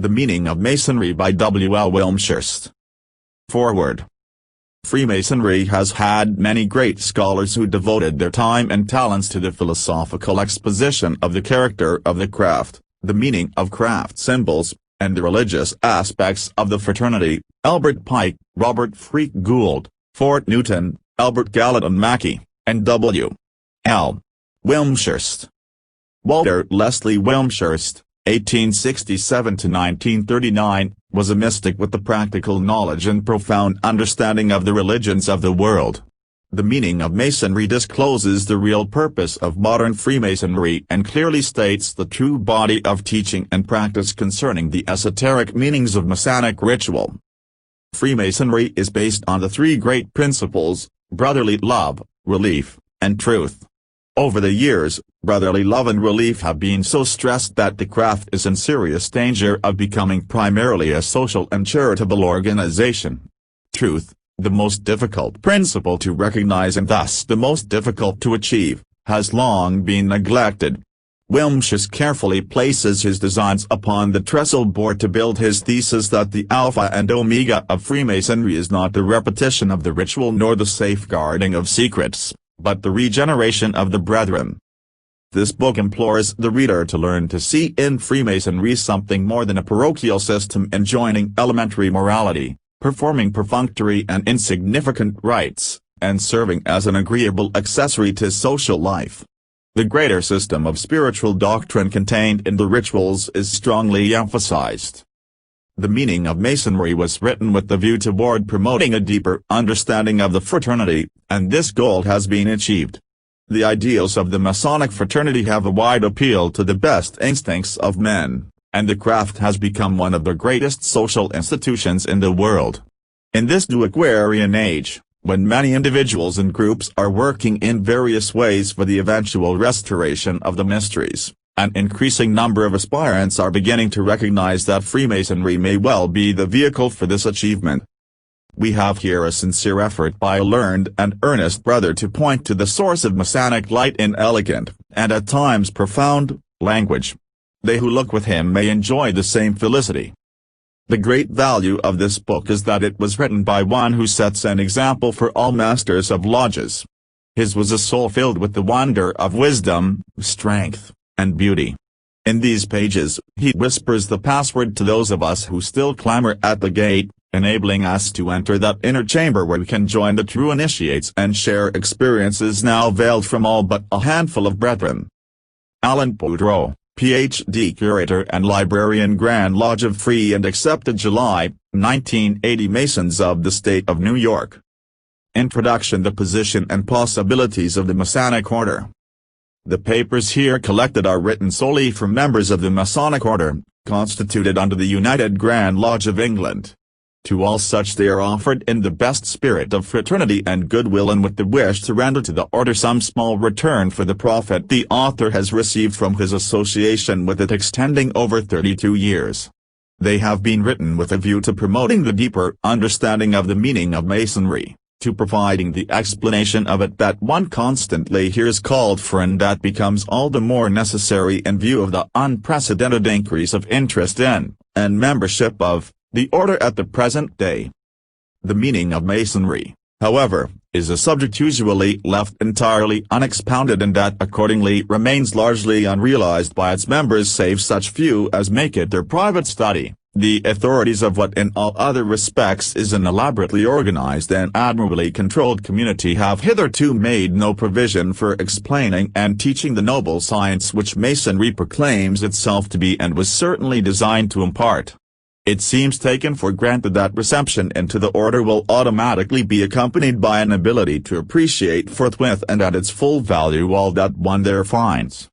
The Meaning of Masonry by W. L. WILMSHURST. Foreword. Freemasonry has had many great scholars who devoted their time and talents to the philosophical exposition of the character of the craft, the meaning of craft symbols, and the religious aspects of the fraternity. Albert Pike, Robert Freak Gould, Fort Newton, Albert Gallatin Mackey, and W. L. WILMSHURST. Walter Leslie WILMSHURST, 1867–1939, was a mystic with the practical knowledge and profound understanding of the religions of the world. The Meaning of Masonry discloses the real purpose of modern Freemasonry and clearly states the true body of teaching and practice concerning the esoteric meanings of Masonic ritual. Freemasonry is based on the three great principles: brotherly love, relief, and truth. Over the years, brotherly love and relief have been so stressed that the craft is in serious danger of becoming primarily a social and charitable organization. Truth, the most difficult principle to recognize and thus the most difficult to achieve, has long been neglected. WILMSHURST carefully places his designs upon the trestle board to build his thesis that the alpha and omega of Freemasonry is not the repetition of the ritual nor the safeguarding of secrets, but the regeneration of the brethren. This book implores the reader to learn to see in Freemasonry something more than a parochial system enjoining elementary morality, performing perfunctory and insignificant rites, and serving as an agreeable accessory to social life. The greater system of spiritual doctrine contained in the rituals is strongly emphasized. The Meaning of Masonry was written with the view toward promoting a deeper understanding of the fraternity, and this goal has been achieved. The ideals of the Masonic fraternity have a wide appeal to the best instincts of men, and the craft has become one of the greatest social institutions in the world. In this new Aquarian age, when many individuals and groups are working in various ways for the eventual restoration of the mysteries, an increasing number of aspirants are beginning to recognize that Freemasonry may well be the vehicle for this achievement. We have here a sincere effort by a learned and earnest brother to point to the source of Masonic light in elegant, and at times profound, language. They who look with him may enjoy the same felicity. The great value of this book is that it was written by one who sets an example for all masters of lodges. His was a soul filled with the wonder of wisdom, strength, and beauty. In these pages, he whispers the password to those of us who still clamor at the gate, enabling us to enter that inner chamber where we can join the true initiates and share experiences now veiled from all but a handful of brethren. Alan Boudreau, Ph.D. Curator and Librarian, Grand Lodge of Free and Accepted, July, 1980. Masons of the State of New York. Introduction: The Position and Possibilities of the Masonic Order. The papers here collected are written solely for members of the Masonic Order, constituted under the United Grand Lodge of England. To all such they are offered in the best spirit of fraternity and goodwill and with the wish to render to the order some small return for the profit the author has received from his association with it, extending over 32 years. They have been written with a view to promoting the deeper understanding of the meaning of Masonry, to providing the explanation of it that one constantly hears called for and that becomes all the more necessary in view of the unprecedented increase of interest in, and membership of, the order at the present day. The meaning of Masonry, however, is a subject usually left entirely unexpounded and that accordingly remains largely unrealized by its members save such few as make it their private study. The authorities of what in all other respects is an elaborately organized and admirably controlled community have hitherto made no provision for explaining and teaching the noble science which Masonry proclaims itself to be and was certainly designed to impart. It seems taken for granted that reception into the order will automatically be accompanied by an ability to appreciate forthwith and at its full value all that one there finds.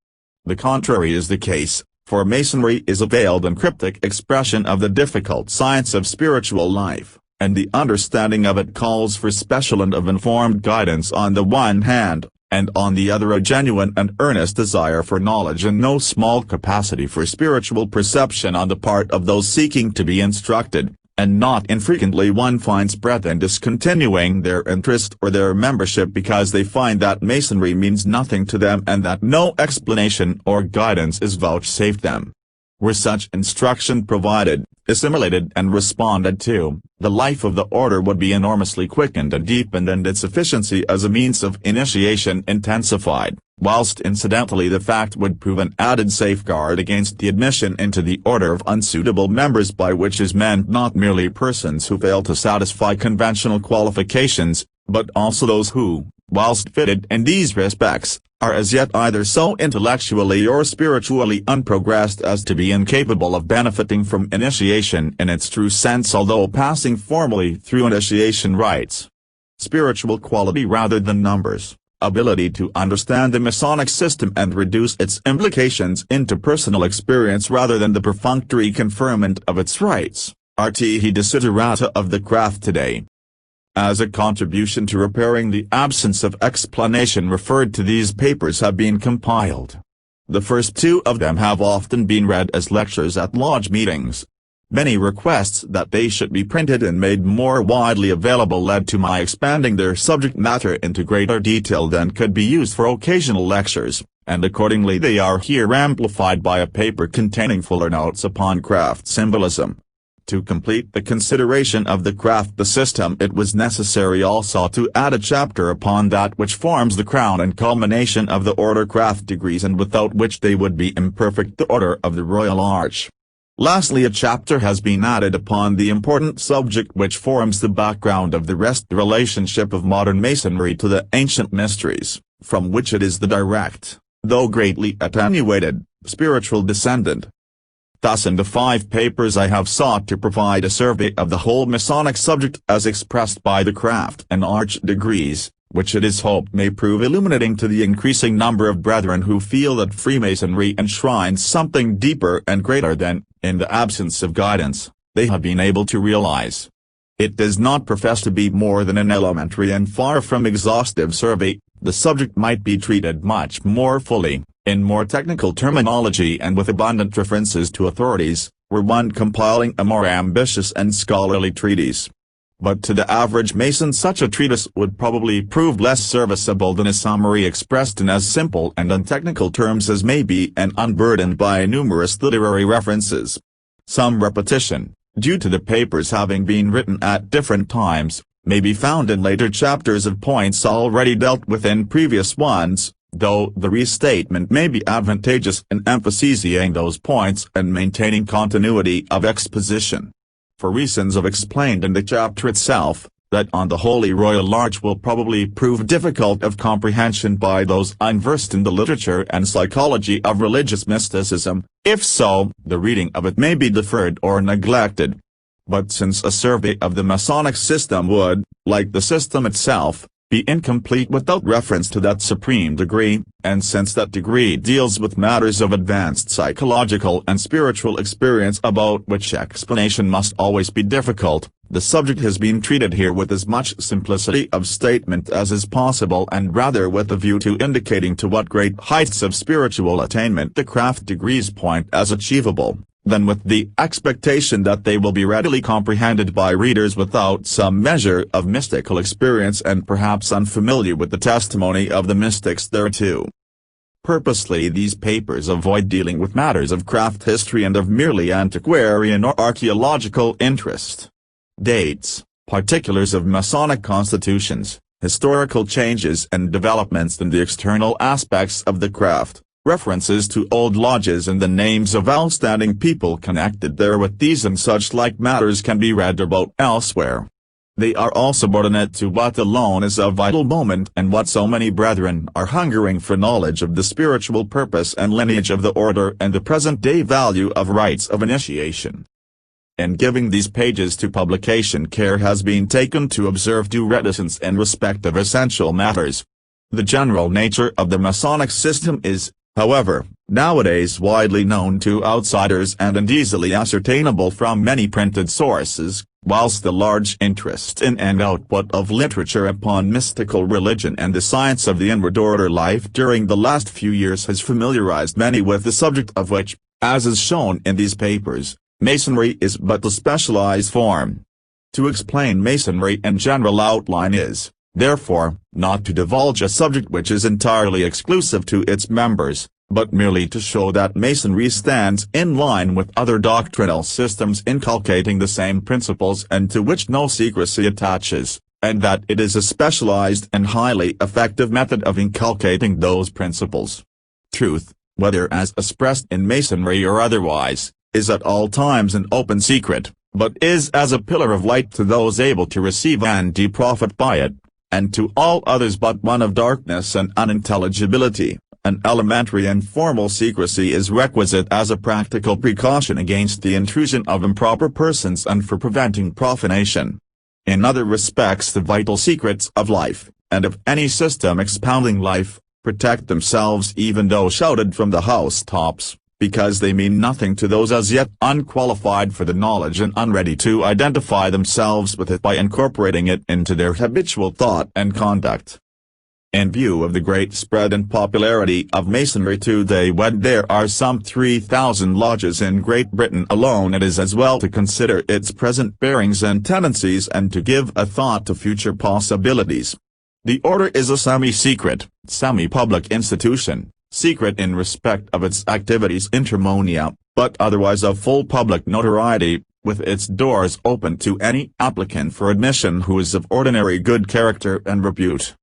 The contrary is the case, for Masonry is a veiled and cryptic expression of the difficult science of spiritual life, and the understanding of it calls for special and of informed guidance on the one hand, and on the other a genuine and earnest desire for knowledge and no small capacity for spiritual perception on the part of those seeking to be instructed, and not infrequently one finds breath in discontinuing their interest or their membership because they find that Masonry means nothing to them and that no explanation or guidance is vouchsafed them. Were such instruction provided, assimilated and responded to, the life of the order would be enormously quickened and deepened and its efficiency as a means of initiation intensified, whilst incidentally the fact would prove an added safeguard against the admission into the order of unsuitable members, by which is meant not merely persons who fail to satisfy conventional qualifications, but also those who, whilst fitted in these respects, are as yet either so intellectually or spiritually unprogressed as to be incapable of benefiting from initiation in its true sense, although passing formally through initiation rites. Spiritual quality rather than numbers, ability to understand the Masonic system and reduce its implications into personal experience rather than the perfunctory conferment of its rites, are the desiderata of the craft today. As a contribution to repairing the absence of explanation referred to, these papers have been compiled. The first two of them have often been read as lectures at lodge meetings. Many requests that they should be printed and made more widely available led to my expanding their subject matter into greater detail than could be used for occasional lectures, and accordingly they are here amplified by a paper containing fuller notes upon craft symbolism. To complete the consideration of the craft the system, it was necessary also to add a chapter upon that which forms the crown and culmination of the order craft degrees, and without which they would be imperfect, the order of the Royal Arch. Lastly, a chapter has been added upon the important subject which forms the background of the rest, the relationship of modern Masonry to the ancient mysteries, from which it is the direct, though greatly attenuated, spiritual descendant. Thus in the 5 papers I have sought to provide a survey of the whole Masonic subject as expressed by the craft and arch degrees, which it is hoped may prove illuminating to the increasing number of brethren who feel that Freemasonry enshrines something deeper and greater than, in the absence of guidance, they have been able to realize. It does not profess to be more than an elementary and far from exhaustive survey. The subject might be treated much more fully, in more technical terminology and with abundant references to authorities, were one compiling a more ambitious and scholarly treatise. But to the average Mason such a treatise would probably prove less serviceable than a summary expressed in as simple and untechnical terms as may be and unburdened by numerous literary references. Some repetition, due to the papers having been written at different times, may be found in later chapters of points already dealt with in previous ones, though the restatement may be advantageous in emphasizing those points and maintaining continuity of exposition. For reasons I've explained in the chapter itself, that on the Holy Royal Arch will probably prove difficult of comprehension by those unversed in the literature and psychology of religious mysticism. If so, the reading of it may be deferred or neglected. But since a survey of the Masonic system would, like the system itself, be incomplete without reference to that supreme degree, and since that degree deals with matters of advanced psychological and spiritual experience about which explanation must always be difficult, the subject has been treated here with as much simplicity of statement as is possible, and rather with a view to indicating to what great heights of spiritual attainment the craft degrees point as achievable, than with the expectation that they will be readily comprehended by readers without some measure of mystical experience and perhaps unfamiliar with the testimony of the mystics thereto. Purposely these papers avoid dealing with matters of craft history and of merely antiquarian or archaeological interest. Dates, particulars of Masonic constitutions, historical changes and developments in the external aspects of the craft, references to old lodges and the names of outstanding people connected there with these and such like matters can be read about elsewhere. They are all subordinate to what alone is of vital moment and what so many brethren are hungering for: knowledge of the spiritual purpose and lineage of the order and the present-day value of rites of initiation. In giving these pages to publication, care has been taken to observe due reticence in respect of essential matters. The general nature of the Masonic system is, however, nowadays widely known to outsiders and easily ascertainable from many printed sources, whilst the large interest in and output of literature upon mystical religion and the science of the inward order life during the last few years has familiarized many with the subject, of which, as is shown in these papers, Masonry is but a specialized form. To explain Masonry in general outline is, therefore, not to divulge a subject which is entirely exclusive to its members, but merely to show that Masonry stands in line with other doctrinal systems inculcating the same principles and to which no secrecy attaches, and that it is a specialized and highly effective method of inculcating those principles. Truth, whether as expressed in Masonry or otherwise, is at all times an open secret, but is as a pillar of light to those able to receive and profit by it, and to all others but one of darkness and unintelligibility. An elementary and formal secrecy is requisite as a practical precaution against the intrusion of improper persons and for preventing profanation. In other respects, the vital secrets of life, and of any system expounding life, protect themselves even though shouted from the housetops, because they mean nothing to those as yet unqualified for the knowledge and unready to identify themselves with it by incorporating it into their habitual thought and conduct. In view of the great spread and popularity of Masonry today, when there are some 3,000 lodges in Great Britain alone, it is as well to consider its present bearings and tendencies and to give a thought to future possibilities. The order is a semi-secret, semi-public institution, secret in respect of its activities inter moenia, but otherwise of full public notoriety, with its doors open to any applicant for admission who is of ordinary good character and repute.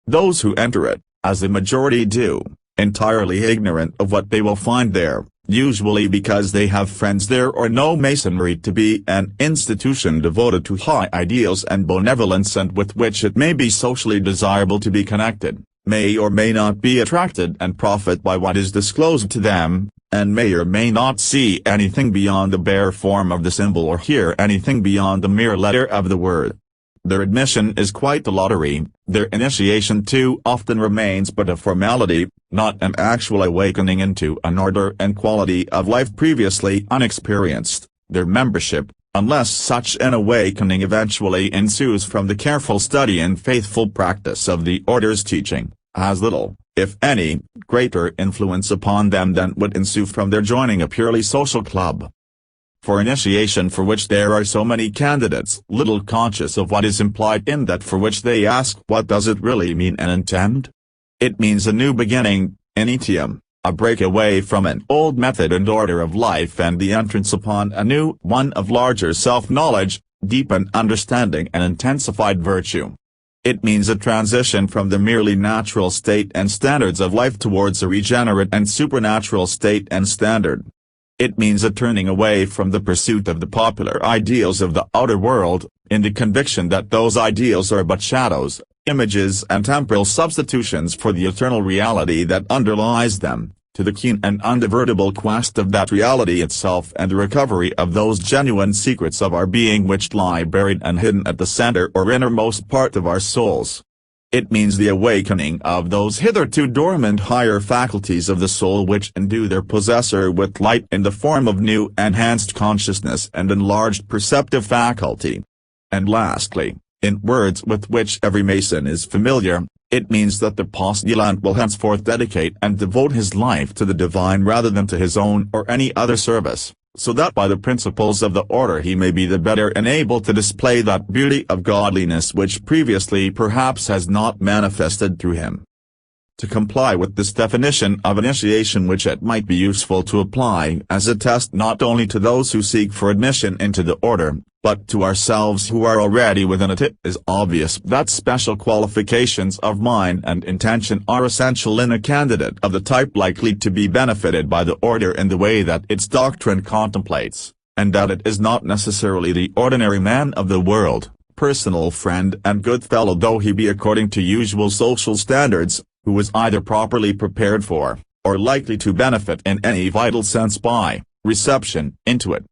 Those who enter it, as the majority do, entirely ignorant of what they will find there, usually because they have friends there or know Masonry to be an institution devoted to high ideals and benevolence and with which it may be socially desirable to be connected, may or may not be attracted and profit by what is disclosed to them, and may or may not see anything beyond the bare form of the symbol or hear anything beyond the mere letter of the word. Their admission is quite a lottery, their initiation too often remains but a formality, not an actual awakening into an order and quality of life previously unexperienced. Their membership, unless such an awakening eventually ensues from the careful study and faithful practice of the order's teaching, has little, if any, greater influence upon them than would ensue from their joining a purely social club. For initiation for which there are so many candidates, little conscious of what is implied in that for which they ask, what does it really mean and intend? It means a new beginning, initium, a break away from an old method and order of life and the entrance upon a new one of larger self-knowledge, deepened understanding and intensified virtue. It means a transition from the merely natural state and standards of life towards a regenerate and supernatural state and standard. It means a turning away from the pursuit of the popular ideals of the outer world, in the conviction that those ideals are but shadows, images and temporal substitutions for the eternal reality that underlies them, to the keen and undivertible quest of that reality itself and the recovery of those genuine secrets of our being which lie buried and hidden at the center or innermost part of our souls. It means the awakening of those hitherto dormant higher faculties of the soul which endue their possessor with light in the form of new enhanced consciousness and enlarged perceptive faculty. And lastly, in words with which every Mason is familiar, it means that the postulant will henceforth dedicate and devote his life to the divine rather than to his own or any other service, so that by the principles of the order he may be the better enabled to display that beauty of godliness which previously perhaps has not manifested through him. To comply with this definition of initiation, which it might be useful to apply as a test not only to those who seek for admission into the order, but to ourselves who are already within it, it is obvious that special qualifications of mind and intention are essential in a candidate of the type likely to be benefited by the order in the way that its doctrine contemplates, and that it is not necessarily the ordinary man of the world, personal friend and good fellow though he be according to usual social standards, who is either properly prepared for, or likely to benefit in any vital sense by, reception into it.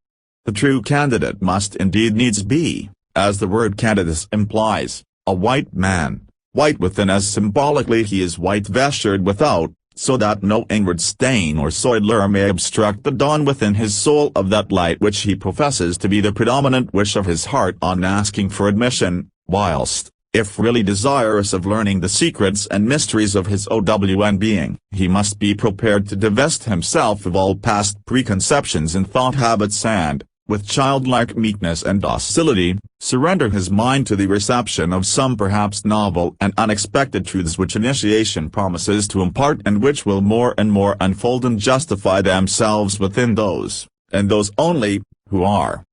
The true candidate must indeed needs be, as the word candidus implies, a white man, white within as symbolically he is white vestured without, so that no inward stain or soiler may obstruct the dawn within his soul of that light which he professes to be the predominant wish of his heart on asking for admission, whilst, if really desirous of learning the secrets and mysteries of his own being, he must be prepared to divest himself of all past preconceptions and thought habits and, with childlike meekness and docility, surrender his mind to the reception of some perhaps novel and unexpected truths which initiation promises to impart and which will more and more unfold and justify themselves within those, and those only, who are